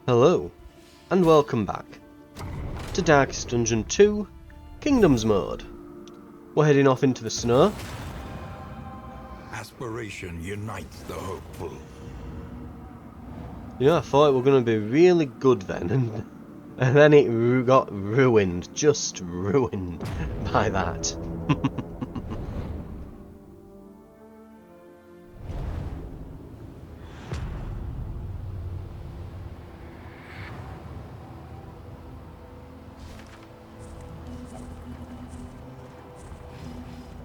Hello, and welcome back to Darkest Dungeon 2, Kingdoms Mode. We're heading off into the snow. Aspiration unites the hopeful. You know, I thought it were going to be really good then, and then it got ruined, just ruined by that.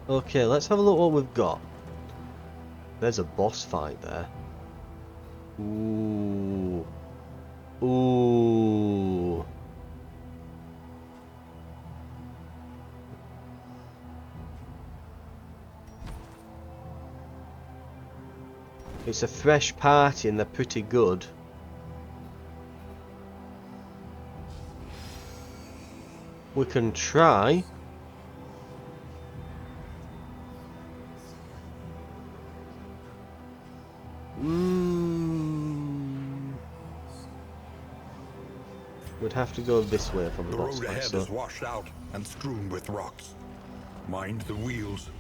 Okay, let's have a look what we've got. There's a boss fight there. Ooh. Ooh. It's a fresh party and they're pretty good. We can try. We'd have to go this way from the boss road fight, ahead so. is washed out and strewn with rocks. Mind the wheels.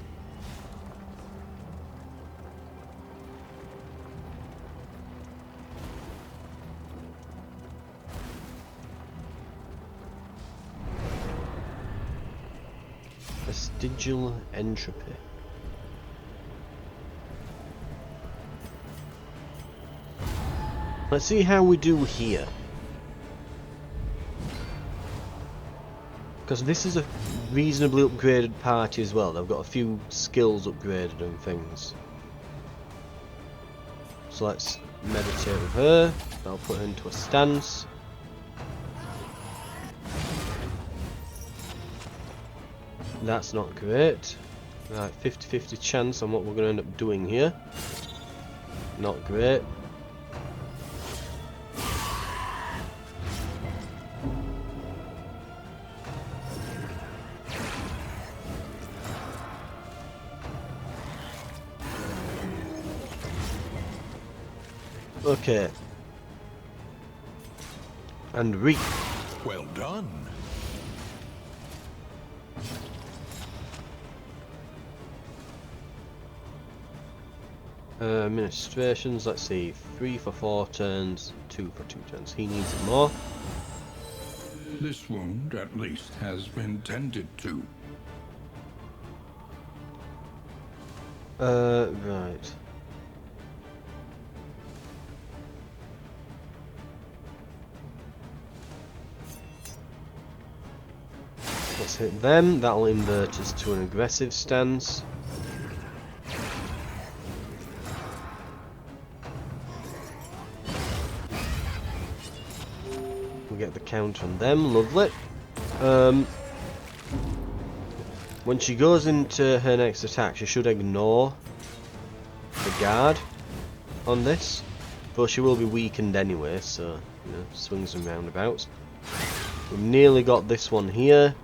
Vestigial entropy. Let's see how we do here. Because this is a reasonably upgraded party as well. They've got a few skills upgraded and things. So let's meditate with her. That'll put her into a stance. That's not great. Right, 50-50 chance on what we're going to end up doing here. Not great. Okay. And reap. Well done. Administrations, let's see. 3 for 4 turns, 2 for 2 turns. He needs it more. This wound, at least, has been tended to. Right. Let's hit them. That'll invert us to an aggressive stance. We'll get the count on them. Lovely. When she goes into her next attack, she should ignore the guard on this. Though she will be weakened anyway, so, you know, swings and roundabouts. We've nearly got this one here.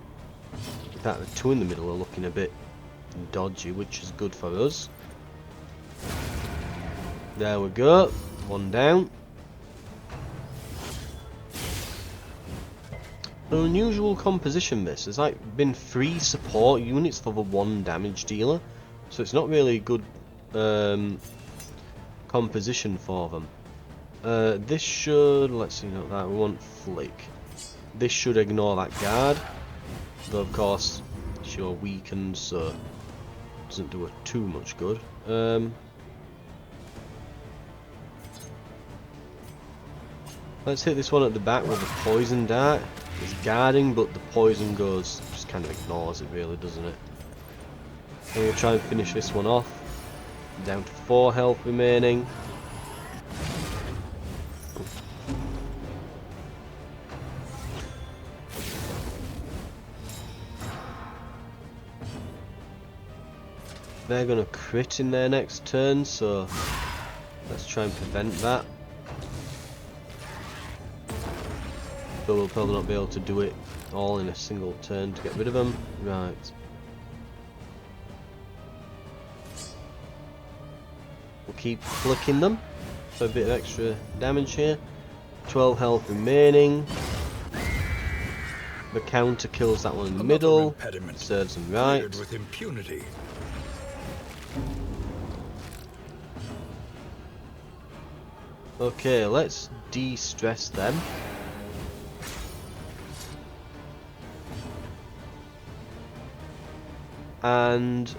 In fact, the two in the middle are looking a bit dodgy, which is good for us. There we go. One down. An unusual composition this. There's like been 3 support units for the 1 damage dealer. So it's not really a good composition for them. This should, let's see, not that, we want flick. This should ignore that guard. Though of course, she'll weakened, so doesn't do her too much good. Let's hit this one at the back with a poison dart. It's guarding, but the poison goes, just kind of ignores it really, doesn't it? And we'll try and finish this one off. Down to 4 health remaining. They're going to crit in their next turn, so let's try and prevent that. But we'll probably not be able to do it all in a single turn to get rid of them. Right. We'll keep flicking them for a bit of extra damage here. 12 health remaining. The counter kills that one in the middle. Serves him right. With impunity. Okay, let's de-stress them. And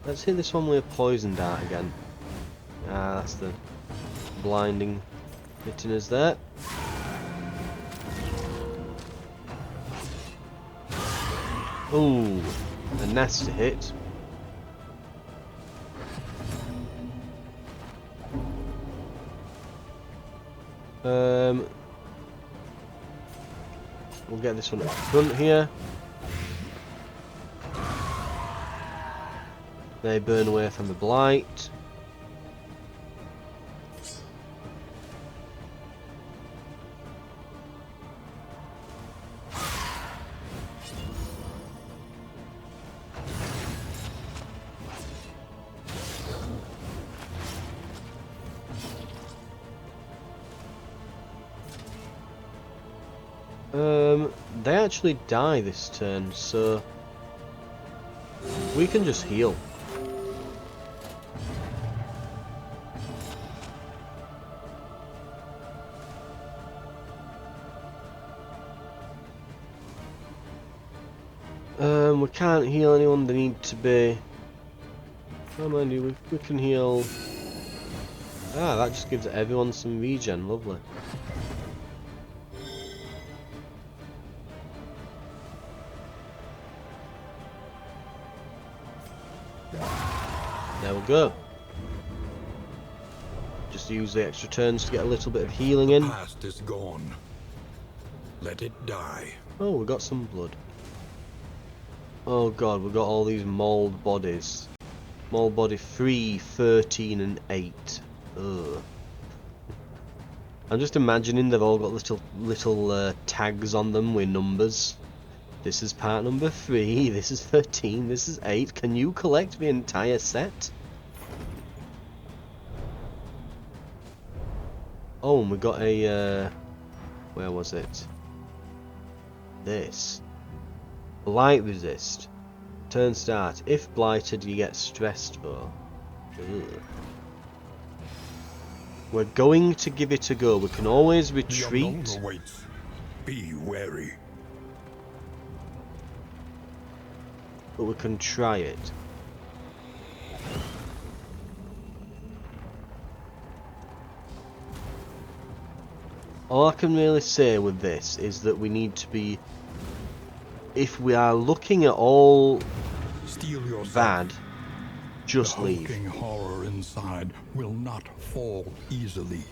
let's hit this one with a poison dart again. Ah, that's the blinding hitting us there. Ooh, a nasty hit. We'll get this one up front here. They burn away from the blight. They actually die this turn, so we can just heal. We can't heal anyone. They need to be. Oh, mind you, we can heal. Ah, that just gives everyone some regen. Lovely. There we go. Just use the extra turns to get a little bit of healing in. The past is gone. Let it die. Oh, we got some blood. Oh god, we got all these mauled bodies. Mauled body 3, 13 and 8. Ugh. I'm just imagining they've all got little tags on them with numbers. This is part number 3, this is 13, this is 8. Can you collect the entire set? Oh, and we got a, where was it? This. Blight resist. Turn start. If blighted, you get stressed for. Ugh. We're going to give it a go. We can always retreat. Be wary. But we can try it. All I can really say with this is that we need to be, if we are looking at all bad, just leave. The hulking horror inside will not fall easily.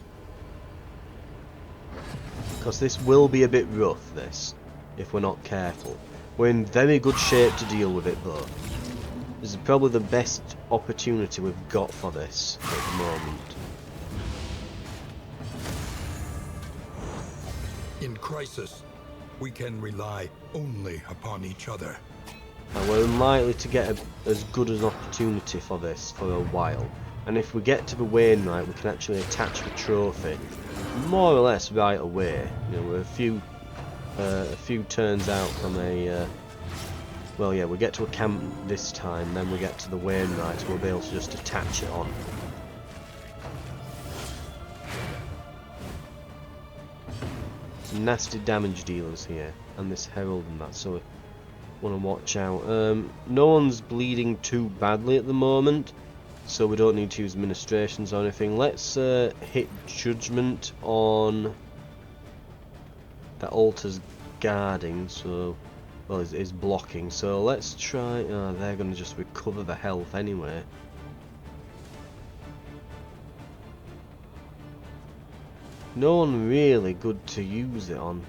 Because this will be a bit rough, this, if we're not careful. We're in very good shape to deal with it though. This is probably the best opportunity we've got for this at the moment. In crisis, we can rely only upon each other. And we're unlikely to get as good an opportunity for this for a while. And if we get to the Wainwright, we can actually attach the trophy more or less right away. You know, we're a few turns out from a. Well, yeah, we get to a camp this time, then we get to the Wainwright, so we'll be able to just attach it on. Some nasty damage dealers here, and this Herald and that, so we want to watch out. No one's bleeding too badly at the moment, so we don't need to use administrations or anything. Let's hit Judgment on that Altar's guarding, so, well, is blocking, so let's try. They're going to just recover the health anyway. No one really good to use it on.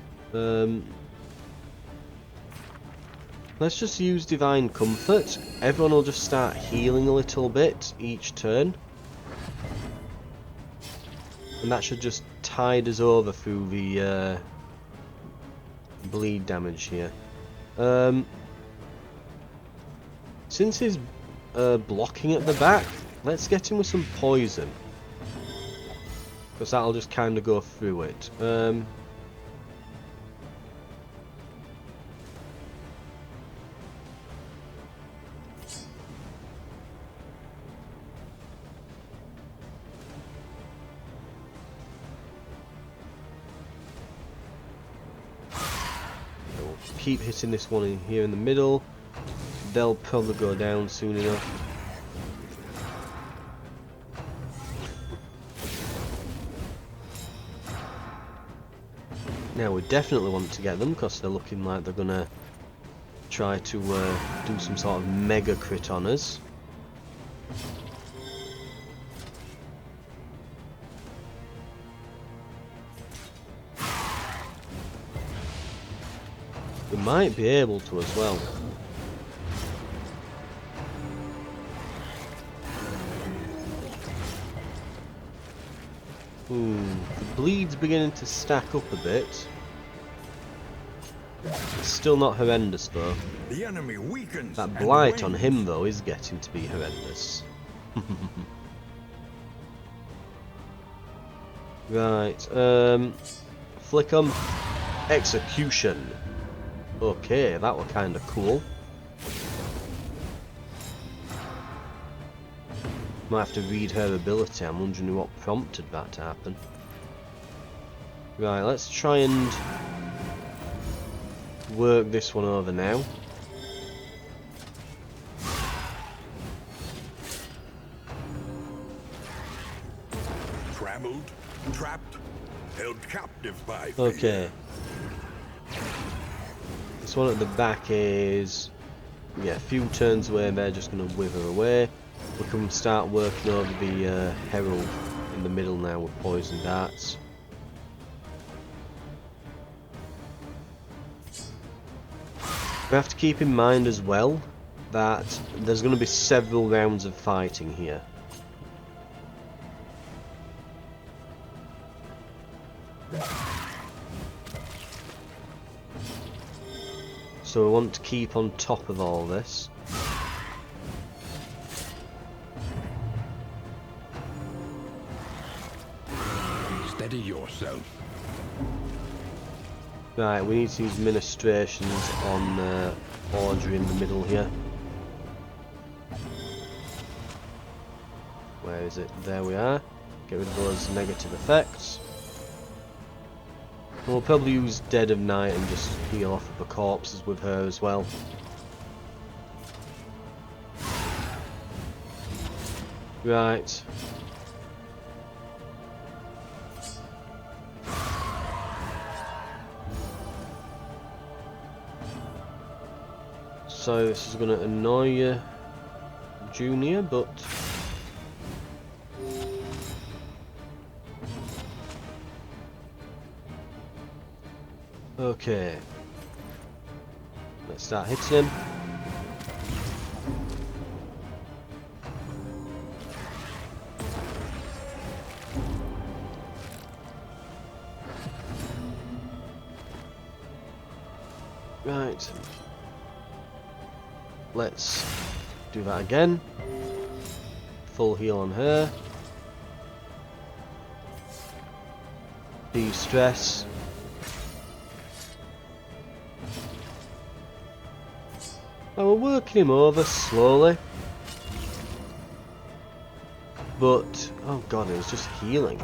Let's just use Divine Comfort. Everyone will just start healing a little bit each turn. And that should just tide us over through the bleed damage here. Since he's blocking at the back, let's get him with some poison. because that'll just kind of go through it. We'll keep hitting this one in here in the middle. They'll probably go down soon enough. Now we definitely want to get them because they're looking like they're gonna try to do some sort of mega crit on us. We might be able to as well. The bleed's beginning to stack up a bit. It's still not horrendous though. The enemy weakens. That blight on him though is getting to be horrendous. Right, flick 'em. Execution. Okay, that were kind of cool. Might have to read her ability. I'm wondering what prompted that to happen. Right, let's try and work this one over now. Trammeled, trapped, held captive by fear. Okay. This one at the back is, yeah, a few turns away and they're just going to wither away. We can start working over the herald in the middle now with poison darts. We have to keep in mind as well that there's going to be several rounds of fighting here. So we want to keep on top of all this. Steady yourself. Right, we need to use ministrations on Audrey in the middle here. Where is it? There we are. Get rid of those negative effects. We'll probably use Dead of Night and just heal off of the corpses with her as well. Right. So this is going to annoy you, Junior, but okay. Let's start hitting him. Right. Let's do that again. Full heal on her. De-stress. Oh, we're working him over slowly. But, oh god, it was just healing.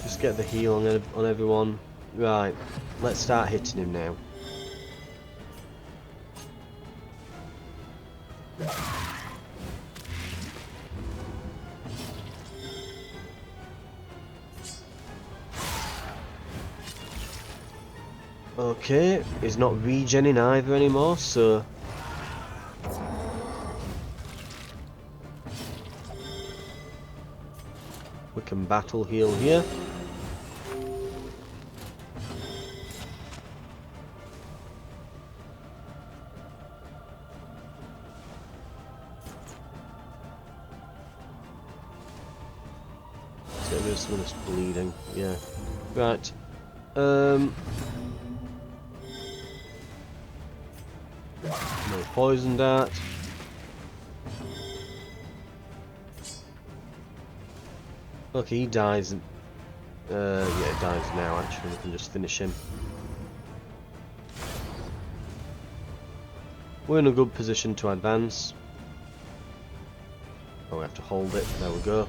Just get the heal on everyone. Right, let's start hitting him now. Okay, he's not regenning either anymore, so we can battle heal here. Let's get rid of some of this bleeding, yeah. Right. No poison dart. Okay, he dies. Yeah, he dies now. Actually, we can just finish him. We're in a good position to advance. Oh, we have to hold it. There we go.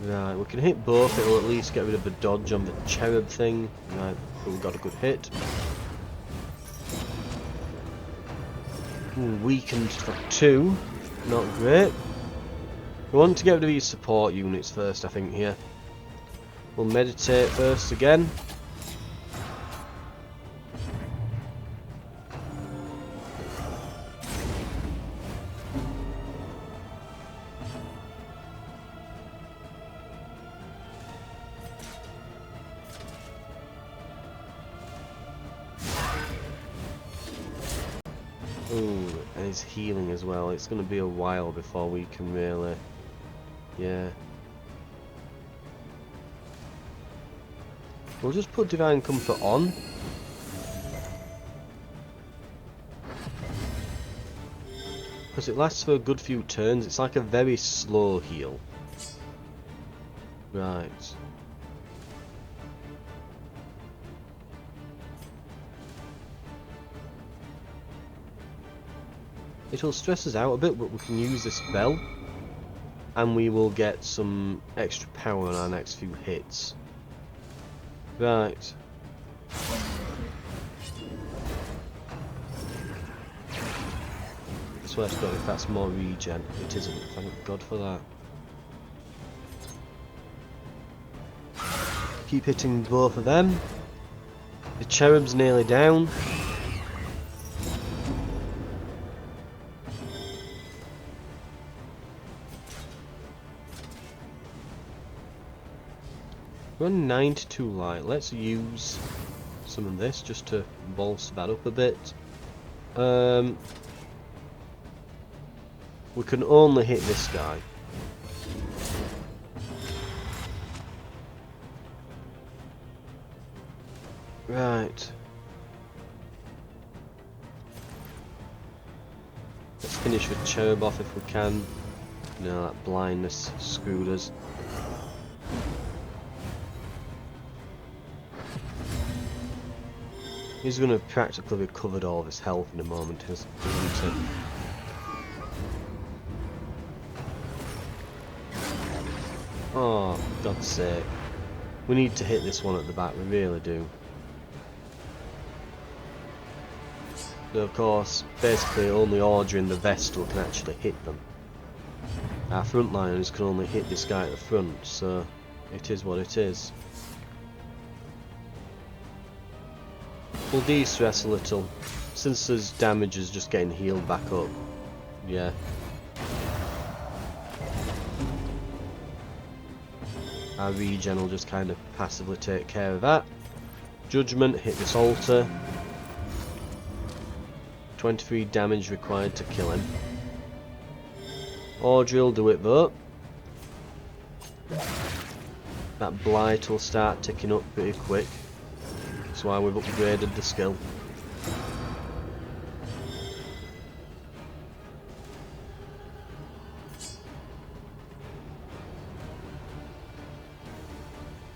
Right, we can hit both. It'll at least get rid of the dodge on the cherub thing. Right, but we got a good hit. Ooh, weakened for 2. Not great. We want to get rid of these support units first, I think, here. We'll meditate first again. Ooh, and he's healing as well. It's going to be a while before we can really... Yeah. We'll just put Divine Comfort on. Because it lasts for a good few turns. It's like a very slow heal. Right. It'll stress us out a bit, but we can use this bell. And we will get some extra power on our next few hits. Right. I swear to God, if that's more regen. It isn't. Thank God for that. Keep hitting both of them. The cherub's nearly down. We're on 92 light. Let's use some of this just to bolster that up a bit. We can only hit this guy. Right. Let's finish with cherub off if we can. No, that blindness screwed us. He's going to have practically recovered all of his health in a moment, isn't he? Oh, for God's sake. We need to hit this one at the back, we really do. So of course, basically only Audrey and the Vestal can actually hit them. Our frontliners can only hit this guy at the front, so it is what it is. We'll de-stress a little, since his damage is just getting healed back up. Yeah. Our regen will just kind of passively take care of that. Judgment, hit this altar. 23 damage required to kill him. Audrey will do it though. That blight will start ticking up pretty quick. That's why we've upgraded the skill.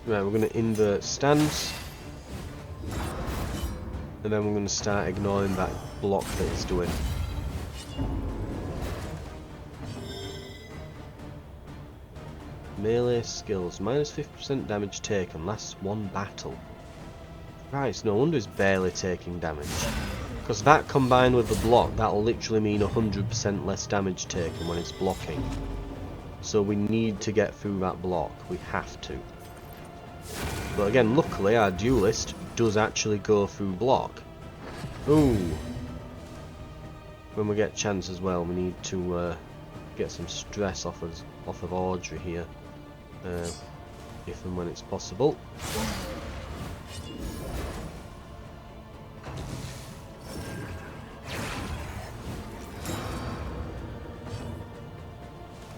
Right, we're going to invert stance. And then we're going to start ignoring that block that it's doing. Melee skills, minus 50% damage taken, lasts 1 battle. Right, no wonder it's barely taking damage. Because that combined with the block, that'll literally mean 100% less damage taken when it's blocking. So we need to get through that block, we have to. But again, luckily our duelist does actually go through block. Ooh. When we get chance as well, we need to get some stress off of Audrey here. If and when it's possible.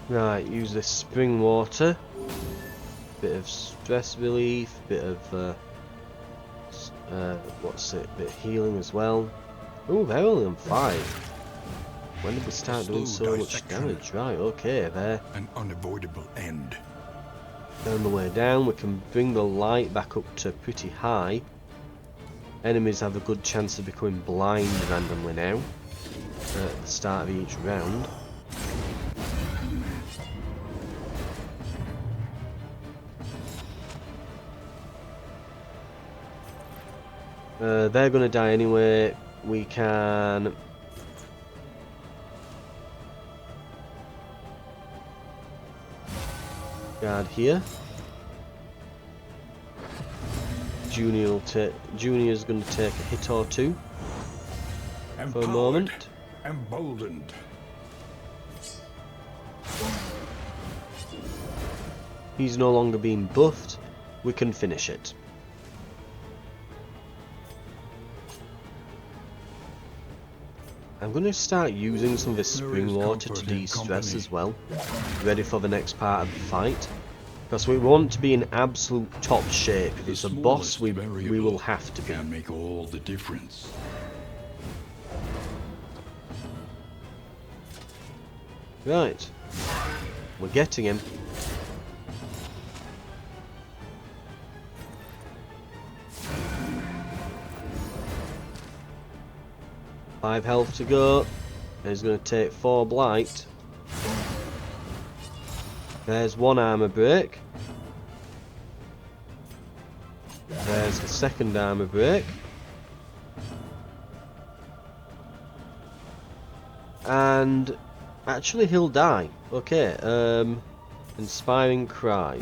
Right, use this spring water. Bit of stress relief, bit of what's it? Bit of healing as well. Oh, they're only on 5. When did we start doing so much damage? Right, okay, there. An unavoidable end. On the way down, we can bring the light back up to pretty high. Enemies have a good chance of becoming blind randomly now at the start of each round. They're going to die anyway. We can guard here. Junior's going to take a hit or two for a moment. Emboldened. He's no longer being buffed. We can finish it. I'm going to start using some of this spring water to de-stress as well, ready for the next part of the fight. Because we want to be in absolute top shape. If it's a boss, we will have to be. Can make all the difference. Right, we're getting him. Five health to go. And he's going to take 4 blight. There's 1 armor break. There's the second armor break. And actually he'll die. Okay, inspiring cry.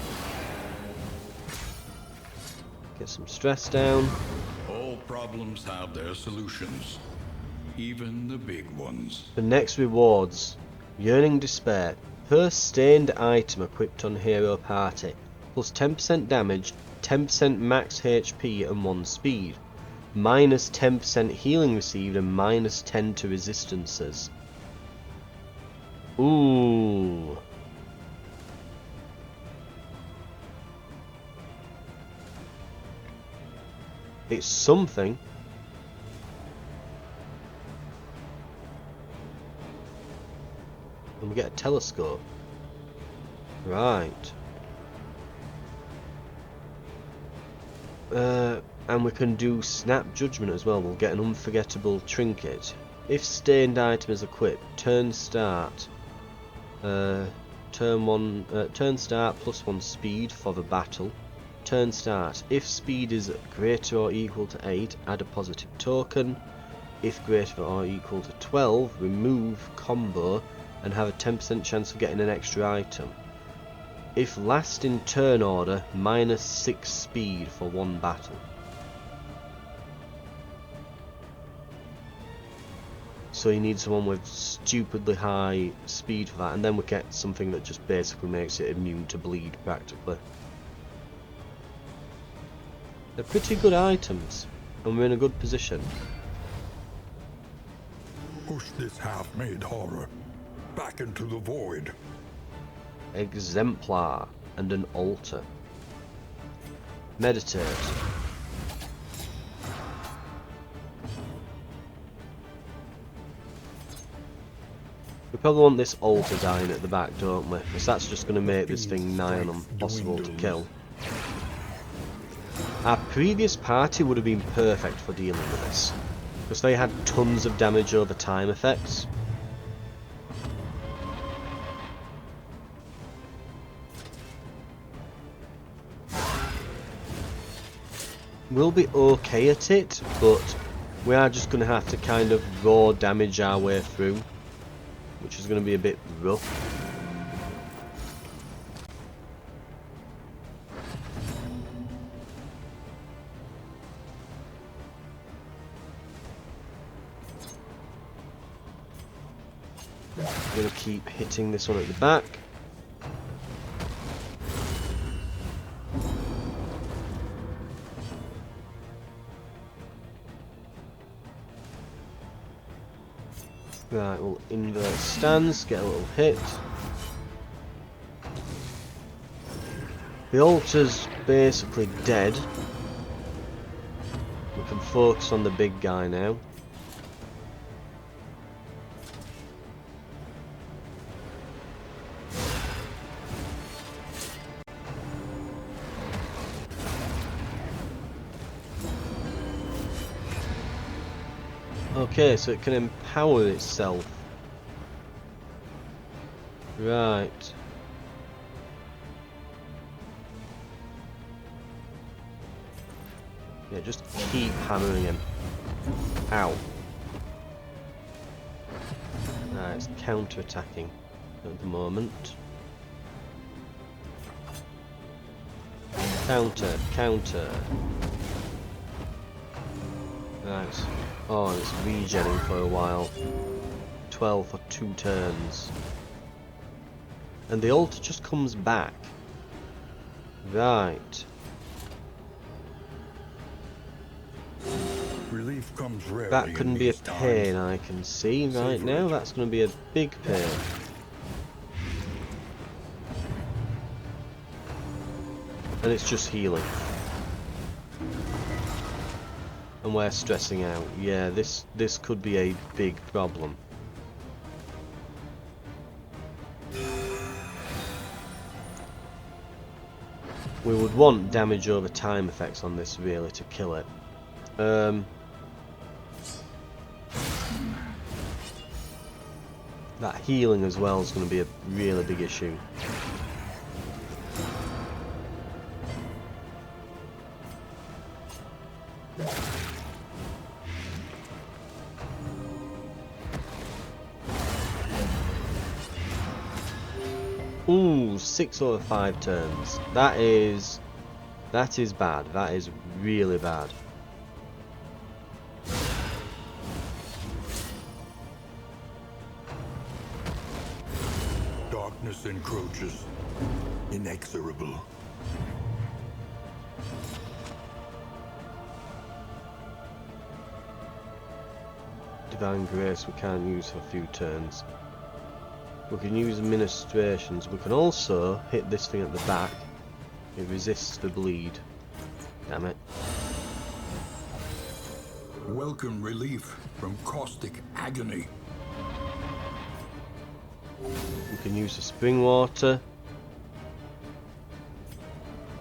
Get some stress down. All problems have their solutions, even the big ones. The next rewards. Yearning Despair. Per stained item equipped on Hero Party. Plus 10% damage, 10% max HP and 1 speed. Minus 10% healing received and minus 10 to resistances. Ooh. It's something. And we get a telescope. Right. And we can do Snap Judgment as well. We'll get an unforgettable trinket. If stained item is equipped, turn start. Turn start plus 1 speed for the battle. Turn start. If speed is greater or equal to 8, add a positive token. If greater or equal to 12, remove combo and have a 10% chance of getting an extra item. If last in turn order, minus 6 speed for 1 battle. So you need someone with stupidly high speed for that, and then we get something that just basically makes it immune to bleed practically. They're pretty good items, and we're in a good position. Push this half-made horror back into the void. Exemplar and an altar. Meditate. We probably want this altar dying at the back, don't we? Because that's just going to make this thing nigh on impossible to kill. Our previous party would have been perfect for dealing with this, because they had tons of damage over time effects. We'll be okay at it, but we are just going to have to kind of raw damage our way through, which is going to be a bit rough. I'm going to keep hitting this one at the back. Right, we'll invert stance, get a little hit. The altar's basically dead. We can focus on the big guy now. Okay, so it can empower itself. Right. Yeah, just keep hammering him. Ow. Right, it's counter-attacking at the moment. Counter, counter. Right. Oh, and it's regenning for a while. 12 for 2 turns. And the altar just comes back. Right. Relief comes rarely. That couldn't be a in these pain, times. I can see right Savor now. it. That's going to be a big pain. And it's just healing. And we're stressing out. Yeah, this could be a big problem. We would want damage over time effects on this really to kill it. That healing as well is going to be a really big issue. Ooh, 6 over 5 turns. That is bad. That is really bad. Darkness encroaches, inexorable. Divine Grace we can't use for a few turns. We can use Ministrations. We can also hit this thing at the back. It resists the bleed. Damn it. Welcome relief from caustic agony. We can use the spring water.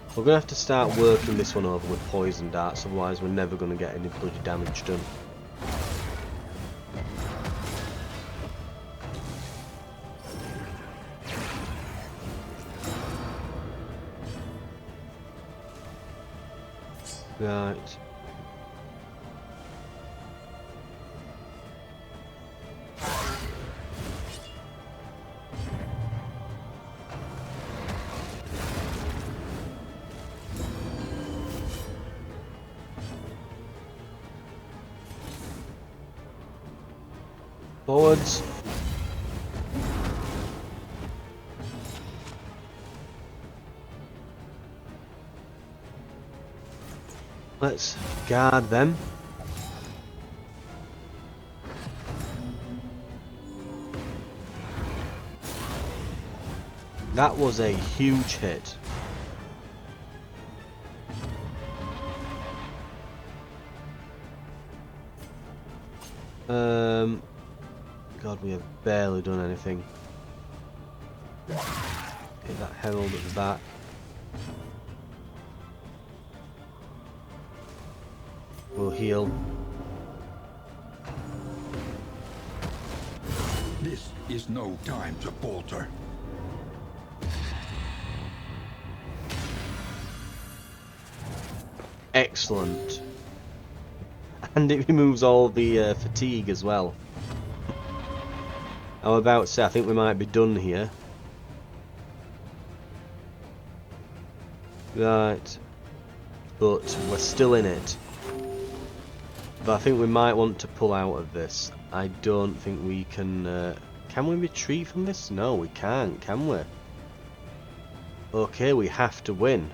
We're going to have to start working this one over with poison darts, otherwise we're never going to get any bloody damage done. Right. Forwards. Let's guard them. That was a huge hit. God, we have barely done anything. Hit that herald at the back. We'll heal. This is no time to falter. Excellent. And it removes all the fatigue as well. I'm about to say, I think we might be done here. Right. But we're still in it. But I think we might want to pull out of this. I don't think we can... can we retreat from this? No, we can't, can we? Okay, we have to win.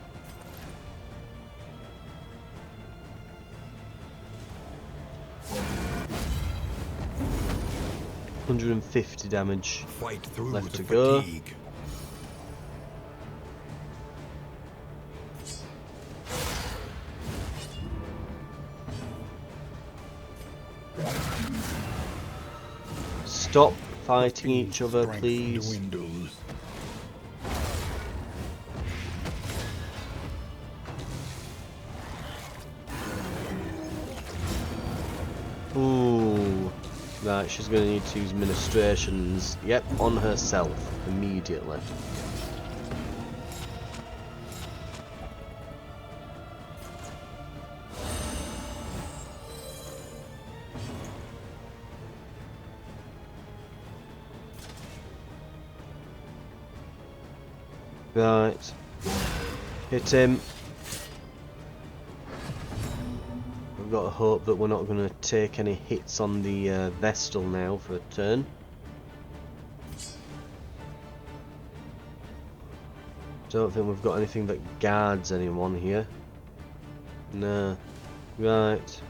$150 damage Fight through left the to go. fatigue. Stop fighting each other, Strength please. dwindles. Ooh. Right, she's going to need to use ministrations. Yep, on herself immediately. Right. Hit him. We've got to hope that we're not going to take any hits on the Vestal now for a turn. Don't think we've got anything that guards anyone here. No. Right.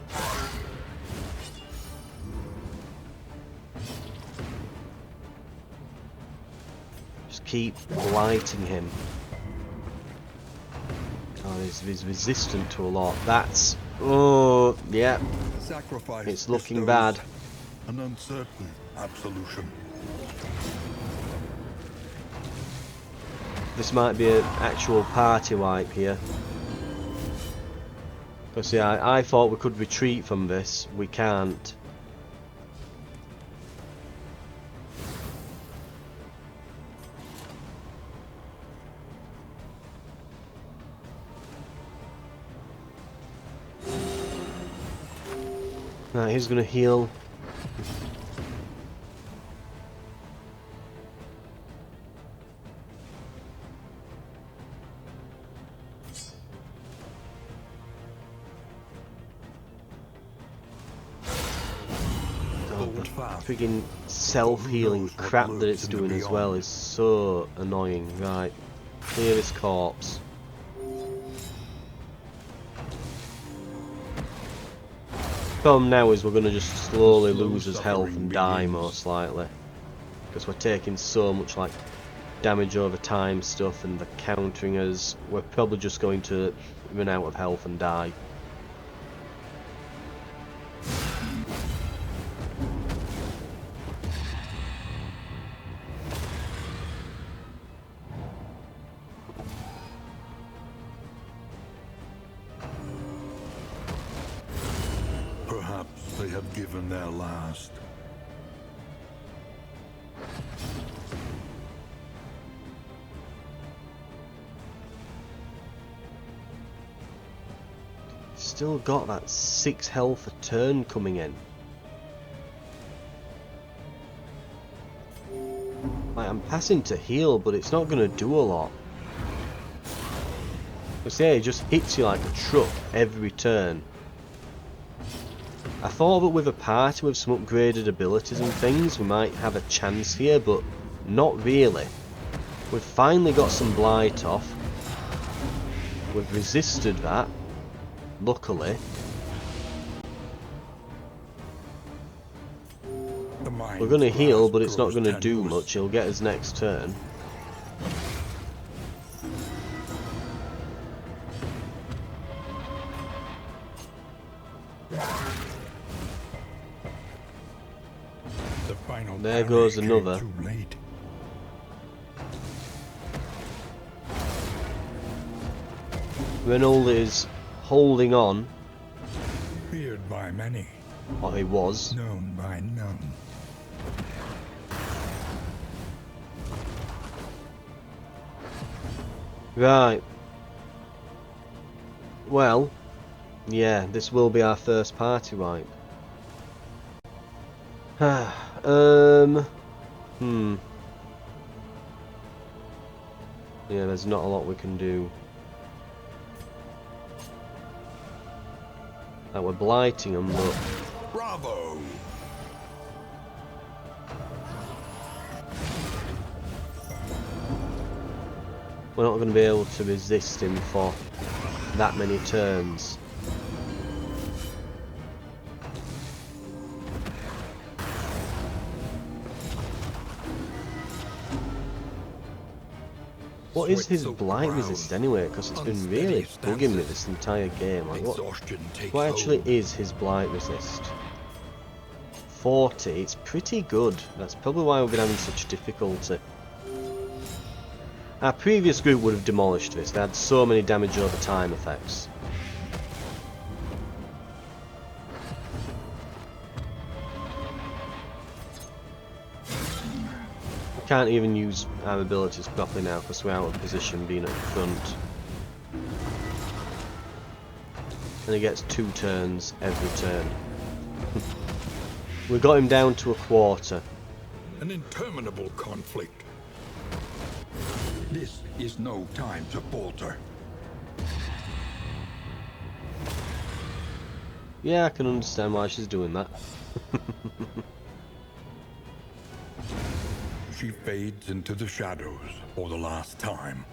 Just keep blighting him. Oh, he's resistant to a lot. That's... Oh, yeah. Sacrifice It's looking bestows bad. An uncertain absolution. This might be an actual party wipe here. Because yeah, I thought we could retreat from this. We can't. Right, he's gonna heal. Friggin' self-healing crap that it's doing as well is so annoying. Right, clear this corpse. Problem now is we're going to just slowly lose his health and die most likely. Because we're taking so much like damage over time stuff and the countering us. We're probably just going to run out of health and die. They have given their last. Still got that 6 health a turn coming in. Like, I'm passing to heal, but it's not going to do a lot. Because yeah, it just hits you like a truck every turn. I thought that with a party with some upgraded abilities and things we might have a chance here, but not really. We've finally got some blight off. We've resisted that, luckily. We're going to heal, but it's not going to do much. He'll get his next turn. There goes another. Reynold is holding on. Feared by many. Or he was. Known by none. Right. Well, yeah, this will be our first party wipe. Yeah, there's not a lot we can do. Like, we're blighting them, but... Bravo! We're not going to be able to resist him for that many turns. What is his blight resist anyway? Because it's been really bugging me this entire game. Like, what actually is his blight resist? 40, it's pretty good. That's probably why we've been having such difficulty. Our previous group would have demolished this. They had so many damage over time effects. We can't even use our abilities properly now because we're out of position being at the front. And he gets 2 turns every turn. We got him down to a quarter. An interminable conflict. This is no time to falter. Yeah, I can understand why she's doing that. She fades into the shadows for the last time.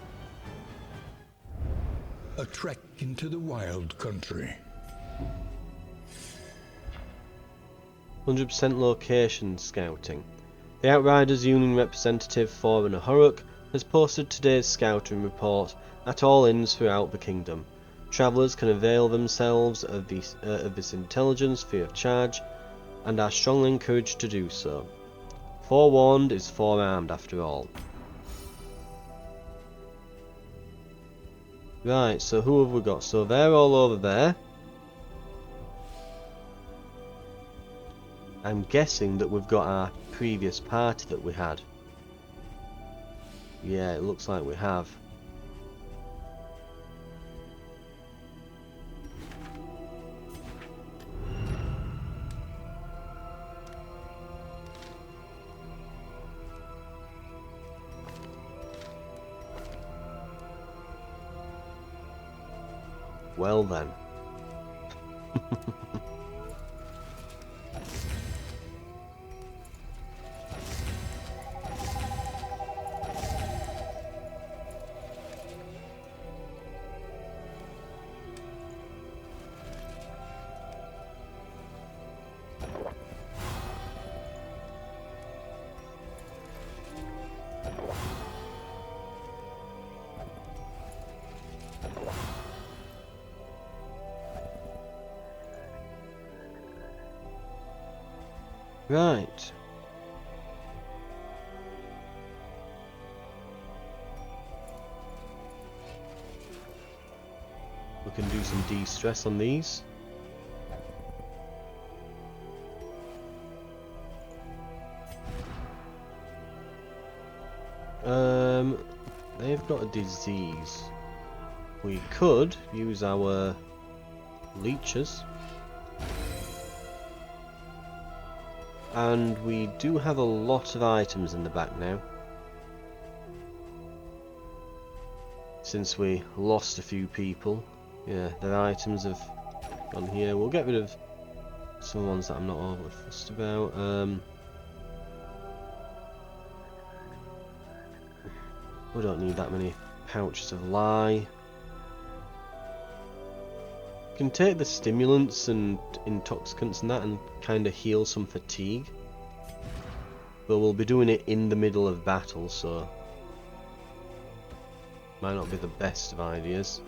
A trek into the wild country. 100% location scouting. The Outriders Union representative Foreigner Hurrock has posted today's scouting report at all inns throughout the kingdom. Travellers can avail themselves of this intelligence free of charge and are strongly encouraged to do so. Forewarned is forearmed after all. Right, so who have we got? So they're all over there. I'm guessing that we've got our previous party that we had. Yeah, it looks like we have. Well then. Right. We can do some de-stress on these. They've got a disease. We could use our leeches. And we do have a lot of items in the back now. Since we lost a few people. Yeah, their items have gone here. We'll get rid of some ones that I'm not overly fussed about. We don't need that many pouches of lye. You can take the stimulants and intoxicants and that and kind of heal some fatigue. But we'll be doing it in the middle of battle, so might not be the best of ideas.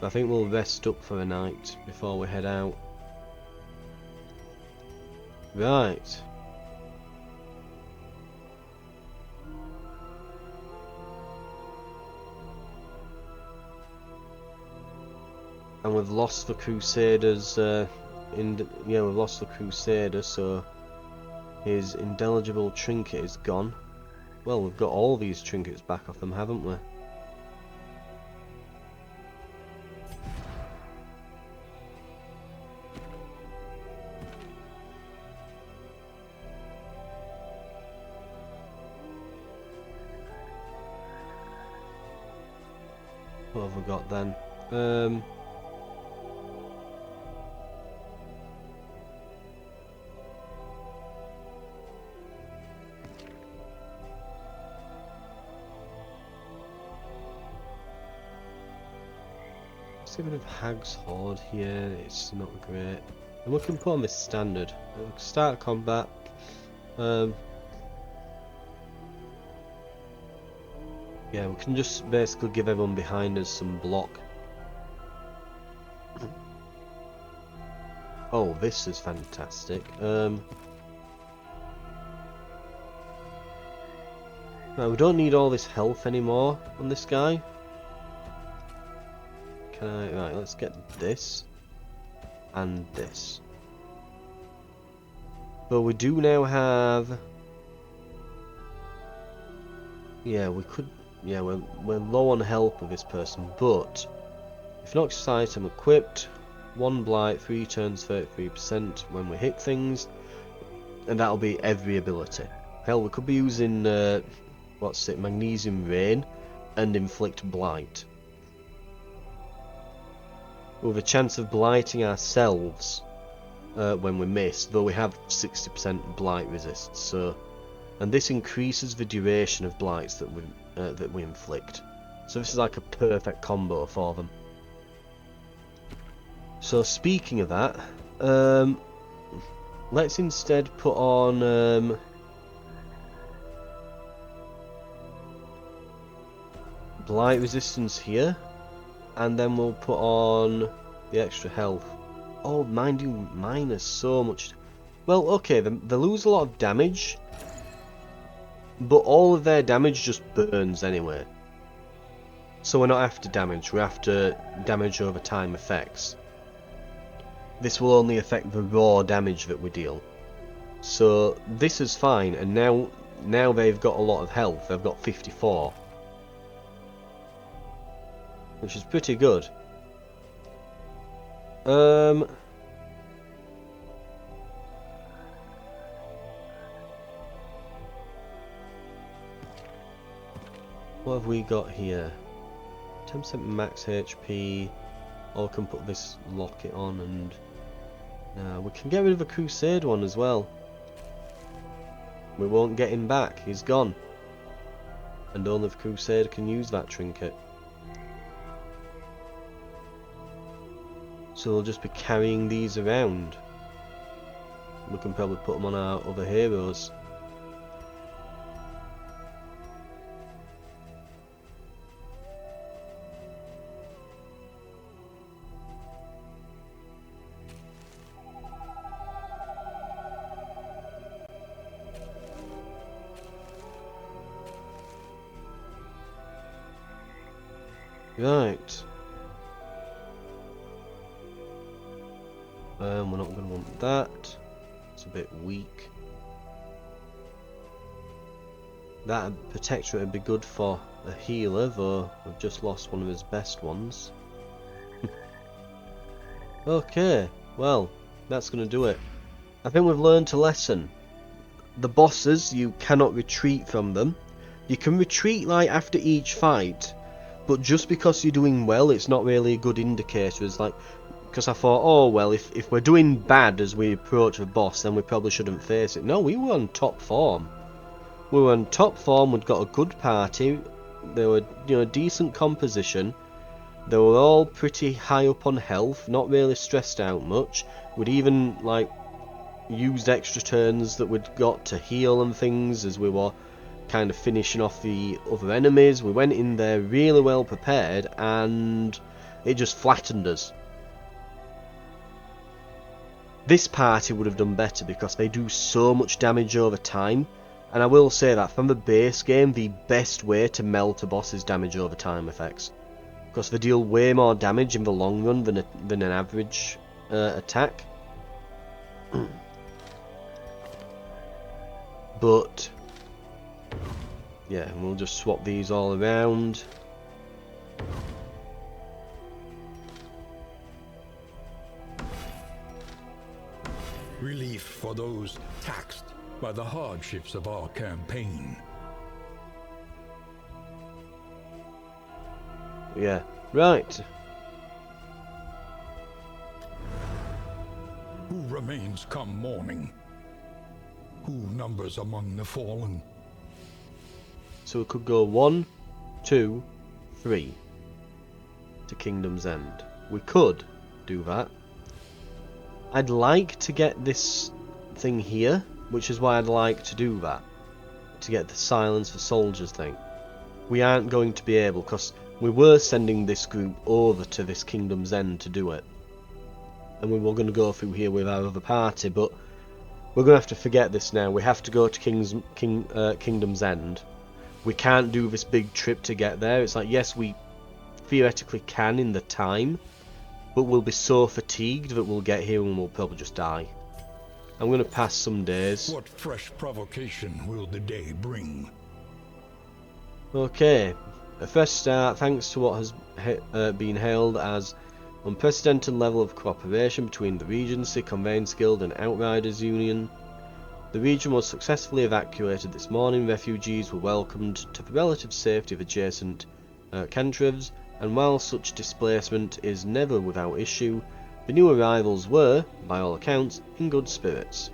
But I think we'll rest up for a night before we head out. Right. And we've lost the Crusaders. We've lost the Crusader, so his indelible trinket is gone. Well, we've got all these trinkets back off them, haven't we? What have we got then? Let's get rid of Hag's Horde here, it's not great. And we can put on this standard. We'll start combat. Yeah, we can just basically give everyone behind us some block. Oh, this is fantastic. Right, we don't need all this health anymore on this guy. Can I... Right, let's get this. And this. But we do now have... Yeah, we could... Yeah, we're low on health with this person, but... If Noxious item equipped, 1 blight, 3 turns, 33% when we hit things. And that'll be every ability. Hell, we could be using... what's it? Magnesium Rain and Inflict Blight. With a chance of blighting ourselves when we miss, though we have 60% blight resist. So, and this increases the duration of blights that we inflict. So this is like a perfect combo for them. So speaking of that, let's instead put on blight resistance here, and then we'll put on the extra health. Oh, mind you, minus so much. Well, okay, they lose a lot of damage, but all of their damage just burns anyway. So we're not after damage, we're after damage over time effects. This will only affect the raw damage that we deal. So this is fine, and now they've got a lot of health. They've got 54. Which is pretty good. What have we got here? 10% max HP. Or we can put this locket on, and we can get rid of the Crusade one as well. We won't get him back, he's gone. And only the Crusade can use that trinket. So we'll just be carrying these around. We can probably put them on our other heroes. Right. We're not going to want that. It's a bit weak. That protector would be good for a healer, though we've just lost one of his best ones. Okay, well, that's going to do it. I think we've learned a lesson. The bosses, you cannot retreat from them. You can retreat like after each fight, but just because you're doing well, it's not really a good indicator. It's like, because I thought, oh well, if we're doing bad as we approach a boss, then we probably shouldn't face it. No, we were on top form. We were on top form, we'd got a good party, they were, decent composition, they were all pretty high up on health, not really stressed out much. We'd even, used extra turns that we'd got to heal and things as we were kind of finishing off the other enemies. We went in there really well prepared, and it just flattened us. This party would have done better because they do so much damage over time, and I will say that from the base game, the best way to melt a boss is damage over time effects, because they deal way more damage in the long run than an average attack. But yeah, we'll just swap these all around. Relief for those taxed by the hardships of our campaign. Yeah, right. Who remains come morning? Who numbers among the fallen? So we could go 1, 2, 3 to Kingdom's End. We could do that. I'd like to get this thing here, which is why I'd like to do that. To get the Silence for Soldiers thing. We aren't going to be able, because we were sending this group over to this Kingdom's End to do it. and we were going to go through here with our other party, but we're going to have to forget this now. We have to go to Kingdom's End. We can't do this big trip to get there. It's like, yes, we theoretically can in the time, but we'll be so fatigued that we'll get here and we'll probably just die. I'm going to pass some days. What fresh provocation will the day bring? Okay, a fresh start thanks to what has been hailed as unprecedented level of cooperation between the Regency, Conveyance Guild and Outriders Union. The region was successfully evacuated this morning. Refugees were welcomed to the relative safety of adjacent cantrevs, and while such displacement is never without issue, the new arrivals were, by all accounts, in good spirits.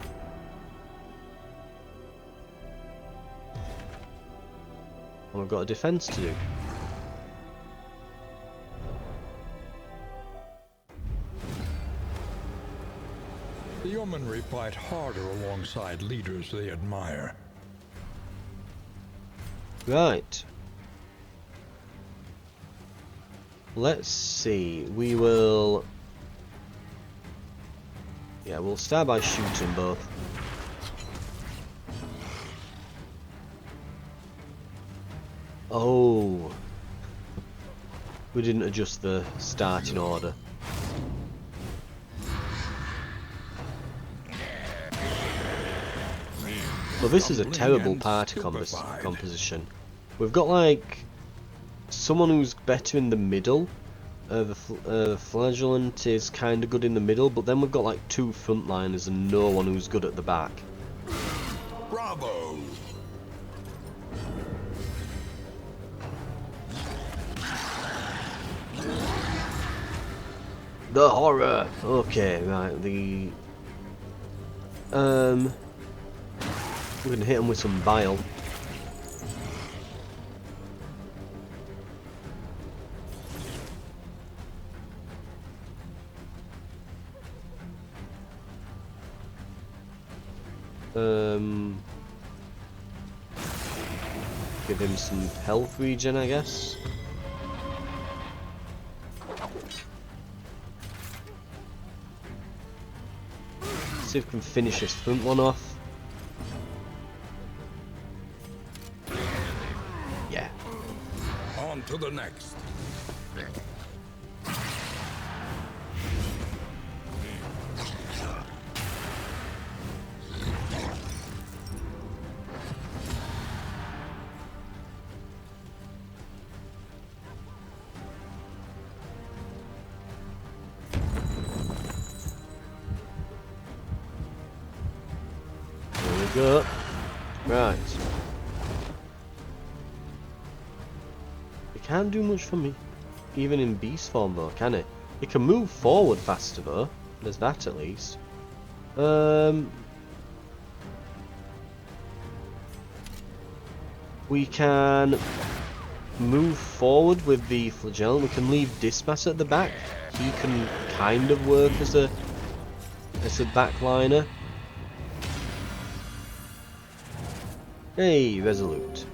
And we've got a defence to do. The yeomanry fight harder alongside leaders they admire. Right. Let's see. We will... Yeah, we'll start by shooting both. Oh. We didn't adjust the starting order. Well, this is a terrible party composition. We've got like someone who's better in the middle. The flagellant is kind of good in the middle, but then we've got like two frontliners and no one who's good at the back. Bravo! The horror. Okay, right. We're gonna hit them with some bile. Give him some health regen, I guess. See if we can finish this front one off. Yeah. On to the next. Go. Right. It can't do much for me, even in beast form though, can it? It can move forward faster though. There's that at least. We can move forward with the flagellum. We can leave Dismas at the back. He can kind of work as a backliner. Hey, resolute.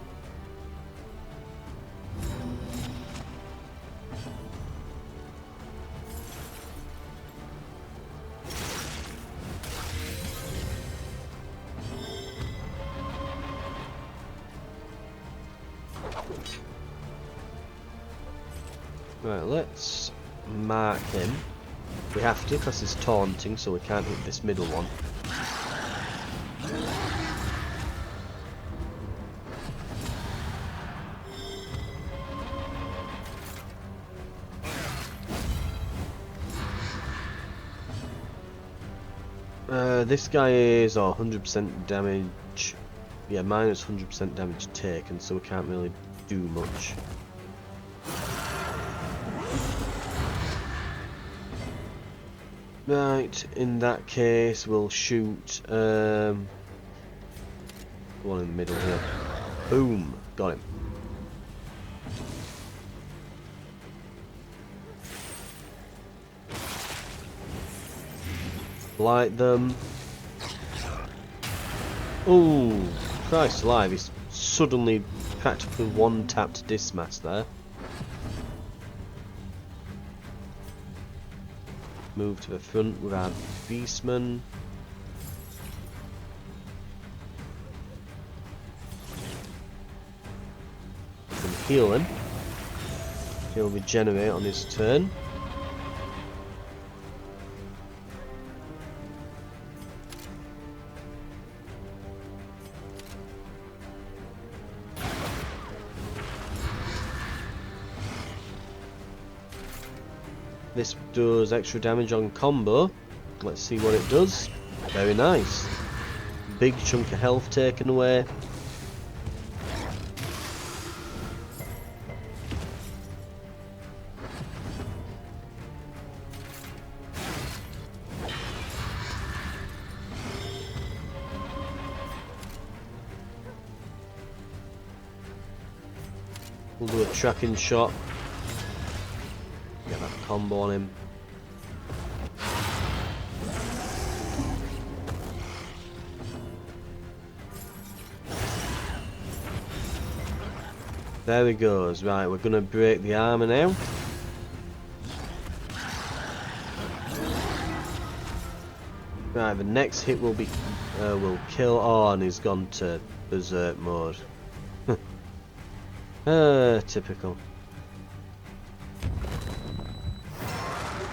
Right, let's mark him. We have to because it's taunting, so we can't hit this middle one. This guy is 100% damage. Yeah, minus 100% damage taken, so we can't really do much. Right, in that case, we'll shoot the one in the middle here. Boom, got him. Light them. Oh, Christ alive, he's suddenly practically one-tapped Dismas there. move to the front with our beastmen. And heal him. He'll regenerate on his turn. This does extra damage on combo. Let's see what it does. Very nice. Big chunk of health taken away. We'll do a tracking shot. Get that combo on him. There he goes. Right, we're gonna break the armor now. Right, the next hit will be will kill. Oh, and he's gone to berserk mode. Typical.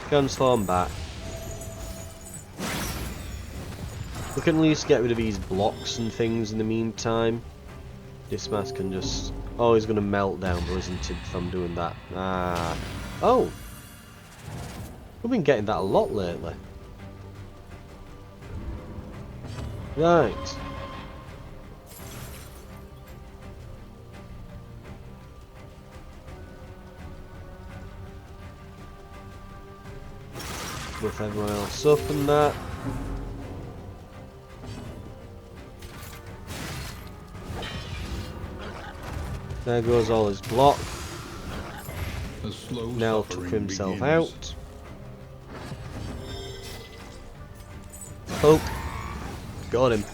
Transform back. We can at least get rid of these blocks and things in the meantime. This mask can just... Oh, he's going to melt down, though, isn't it, if I'm doing that? Ah. Oh! We've been getting that a lot lately. Right. With everyone else up and that. There goes all his block. Now took himself out. Poke. Got him.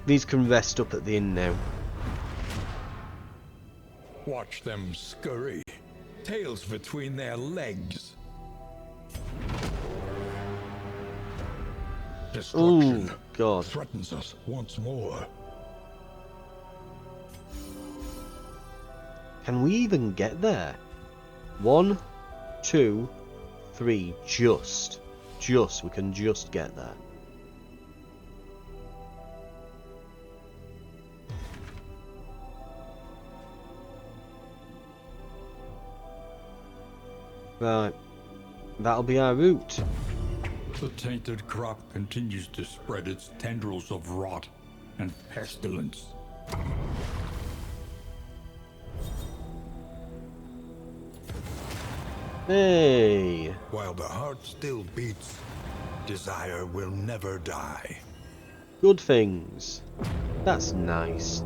These can rest up at the inn now. Watch them scurry, tails between their legs. Destruction Ooh, God. threatens us once more. Can we even get there? 1, 2, 3. Just. We can just get there. Right. That'll be our route. The tainted crop continues to spread its tendrils of rot and pestilence. Hey! While the heart still beats, desire will never die. Good things. That's nice.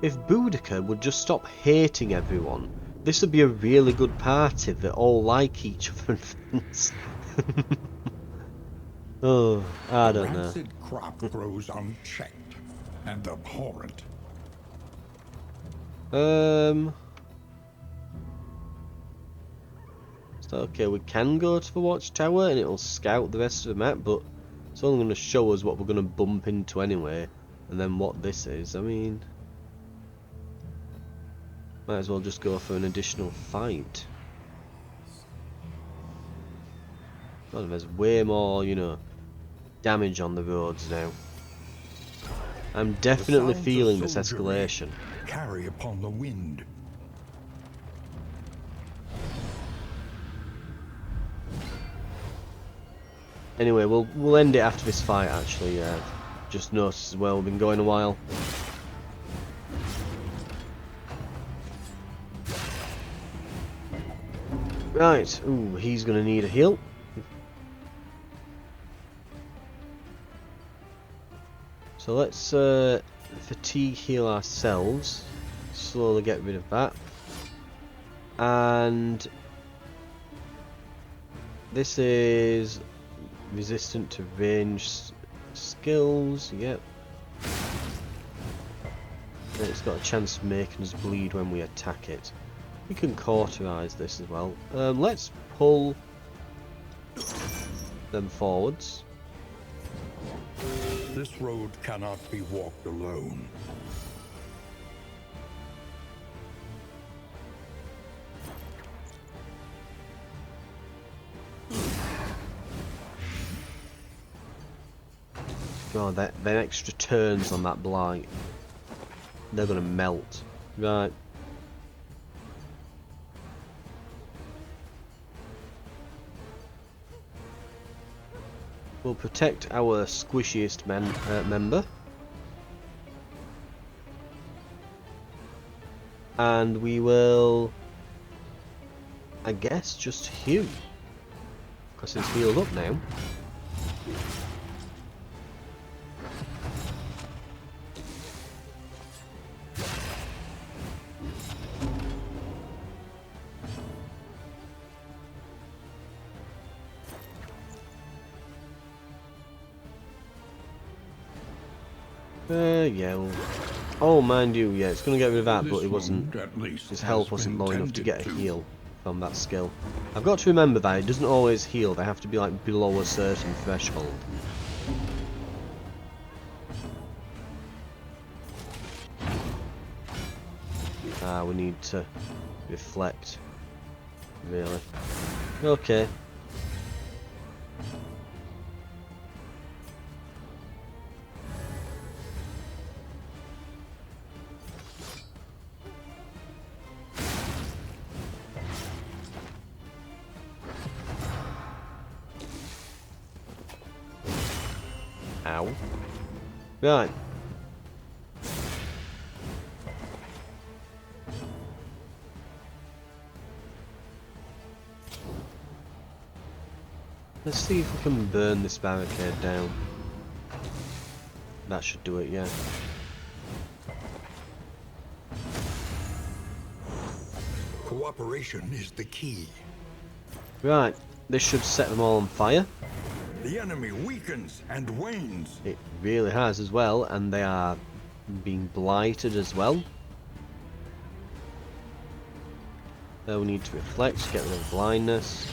If Boudica would just stop hating everyone, this would be a really good party that all like each other and things. Oh, I don't know. Rancid crop grows unchecked and abhorrent. So, okay, we can go to the watchtower and it'll scout the rest of the map, but it's only going to show us what we're going to bump into anyway, and then what this is. I mean, might as well just go for an additional fight. God, there's way more, you know, damage on the roads now. I'm definitely feeling this escalation. Carry upon the wind. Anyway, we'll end it after this fight. Actually, just noticed as well. We've been going a while. Right. Ooh, he's gonna need a heal. So let's fatigue heal ourselves. Slowly get rid of that. And this is resistant to range skills. Yep. And it's got a chance of making us bleed when we attack it. We can cauterize this as well. Let's pull them forwards. This road cannot be walked alone. God, that extra turns on that blight. They're gonna melt. Right. We'll protect our squishiest member. And we will, I guess, just heal. Because it's healed up now. Yeah, well, oh, mind you, yeah, it's going to get rid of that, but it wasn't, his health wasn't low enough to get a heal from that skill. I've got to remember that it doesn't always heal, they have to be like below a certain threshold. Ah, we need to reflect, really. Okay. Ow. Right. Let's see if we can burn this barricade down. That should do it, yeah. Cooperation is the key. Right. This should set them all on fire. The enemy weakens and wanes. It really has as well, and they are being blighted as well. We need to reflect to get rid of blindness.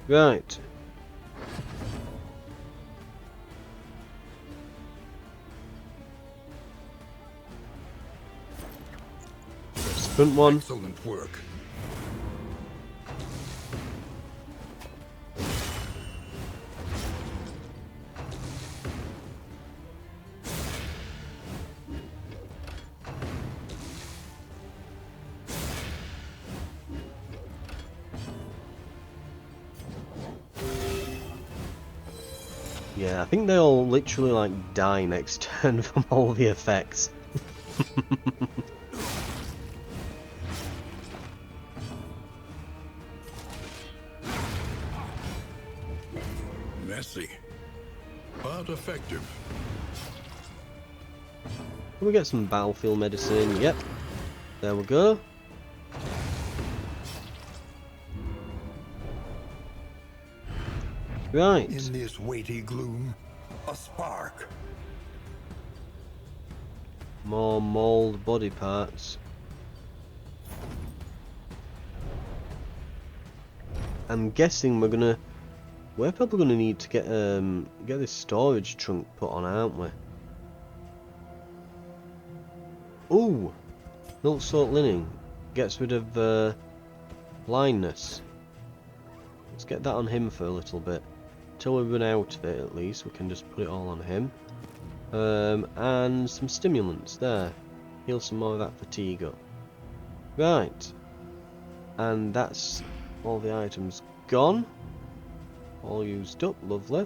Right. Sprint one. Excellent work. Yeah, I think they all literally like die next turn from all the effects. Messy, but effective. Can we get some battlefield medicine? Yep. There we go. Right. In this weighty gloom, a spark. More mold body parts. I'm guessing we're probably gonna need to get this storage trunk put on, aren't we? Ooh, milk salt linen gets rid of blindness. Let's get that on him for a little bit. Till we run out of it, at least we can just put it all on him. And some stimulants there. Heal some more of that fatigue up. Right. And that's all the items gone. All used up, lovely.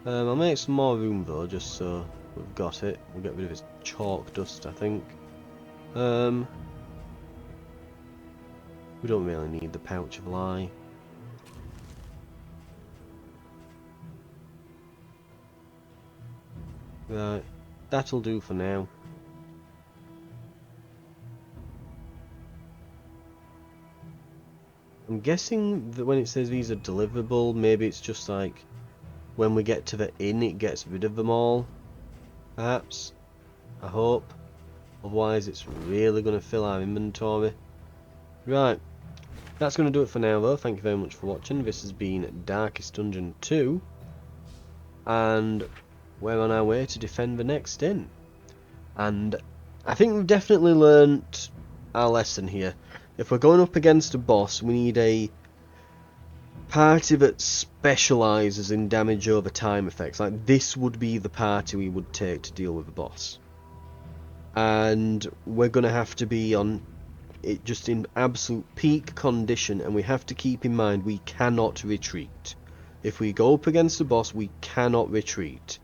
I'll make some more room though, just so we've got it. We'll get rid of his chalk dust, I think. We don't really need the pouch of lye. Right, that'll do for now. I'm I'm guessing that when it says these are deliverable, maybe it's just like when we get to the inn it gets rid of them all. Perhaps. I hope. Otherwise it's really going to fill our inventory. Right. That's going to do it for now though. Thank you very much for watching. This has been Darkest Dungeon 2. And we're on our way to defend the next inn. And I think we've definitely learnt our lesson here. If we're going up against a boss, we need a party that specialises in damage over time effects. Like, this would be the party we would take to deal with the boss. And we're going to have to be on it just in absolute peak condition, and we have to keep in mind we cannot retreat. If we go up against the boss, we cannot retreat.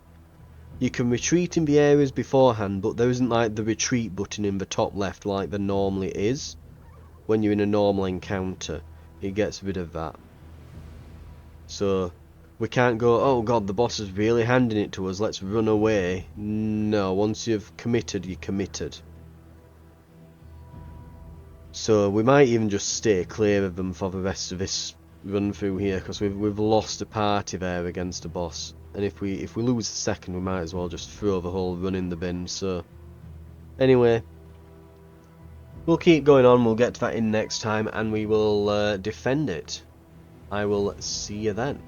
You can retreat in the areas beforehand, but there isn't like the retreat button in the top left like there normally is. When you're in a normal encounter, it gets rid of that. So we can't go, oh god, the boss is really handing it to us, let's run away. No, once you've committed, you're committed. So we might even just stay clear of them for the rest of this run through here, because we've lost a party there against a boss. And if we lose the second, we might as well just throw the whole run in the bin. So anyway, we'll keep going on, we'll get to that inn next time, and we will defend it. I will see you then.